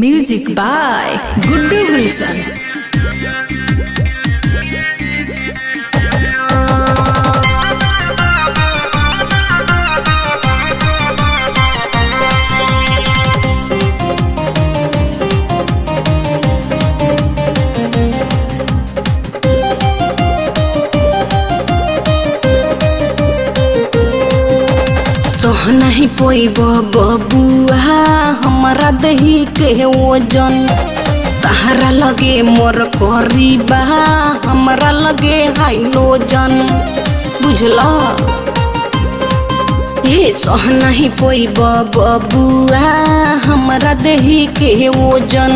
Music by Guddu Wilson. नहीं पोइब बबुआ हमारा दही के वजन तहरा लगे मोर करीबा हमारा लगे हाइलोजन बुझला हे सह नहीं पोइब बबुआ हमारा दही के वजन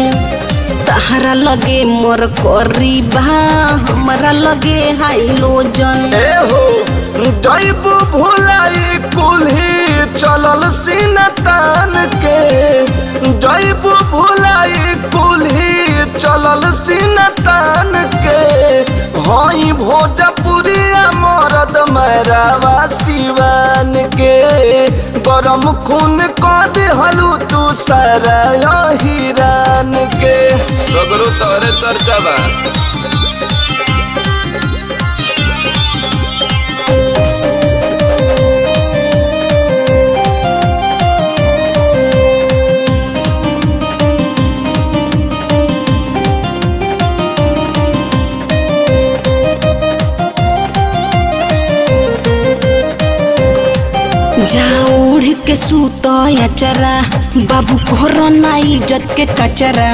तहरा लगे मोर करीबा हमारा लगे हाइलोजन जैब भुलाई कुल्ही चलल सीना तान के जैब भुलाई कुल्ही चलल सीना तान के हई भोजपुरिया मरद मैरावा सिवान के गरम खून कह देहलू तू सारा हिरान के सगरो तोरे चर्चा बा। जा उड़ के सूतो अचरा बाबू कोरोना इज्जत के कचरा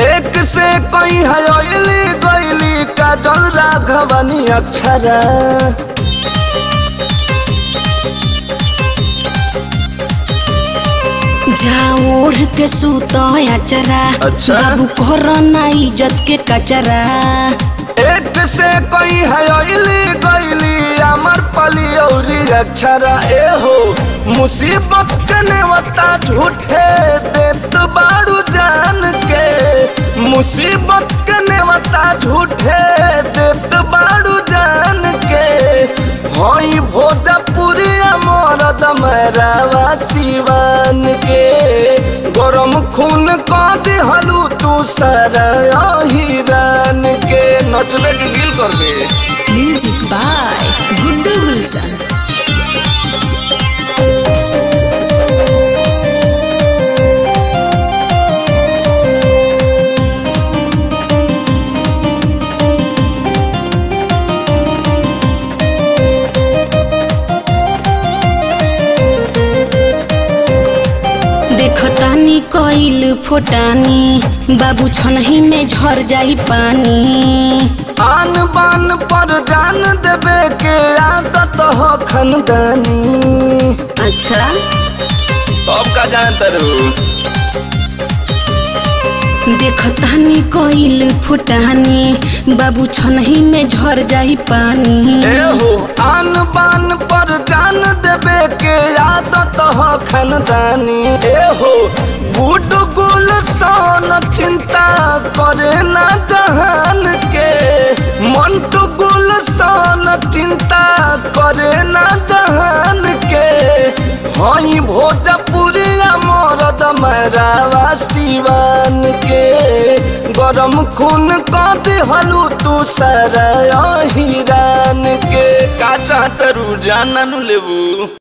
एक से कोई हयली गईली काजल राघवनी अक्षरा जा उड़ के सूतो अचरा बाबू कोरोना इज्जत के कचरा एक से कोई हयली गईली अमर पली औरी अक्षरा एहो मुसीबत के नेवता झूठे देत बारू जान के मुसीबत के नेवता झूठे देत बारू जान के हई भोजपुरिया मरद मैरावा सिवान के गरम खून कह देहलू तू सारा हिरान के नचबे के गिल करबे। Music by Guddu Wilson. देखतानी कइल फोटानी बाबू छनही में झर जाई पानी आन बान पर जान देवे के आदत हो खनदानी। अच्छा तब का जानता रू देखतानी कइल फुटानी बाबू छनही में झर जाई पानी एहो आन बान पर जान देवे के आदत हो खनदानी एहो बूढ़ गुल सन चिंता करे ना जहान के मंटू गुल सन चिंता करे ना जहान के हई भोजपुरिया मरद मैरावा सिवान के गरम खून कह देहलू तू सारा हिरान के का चाहत रू जाना नु लेबू।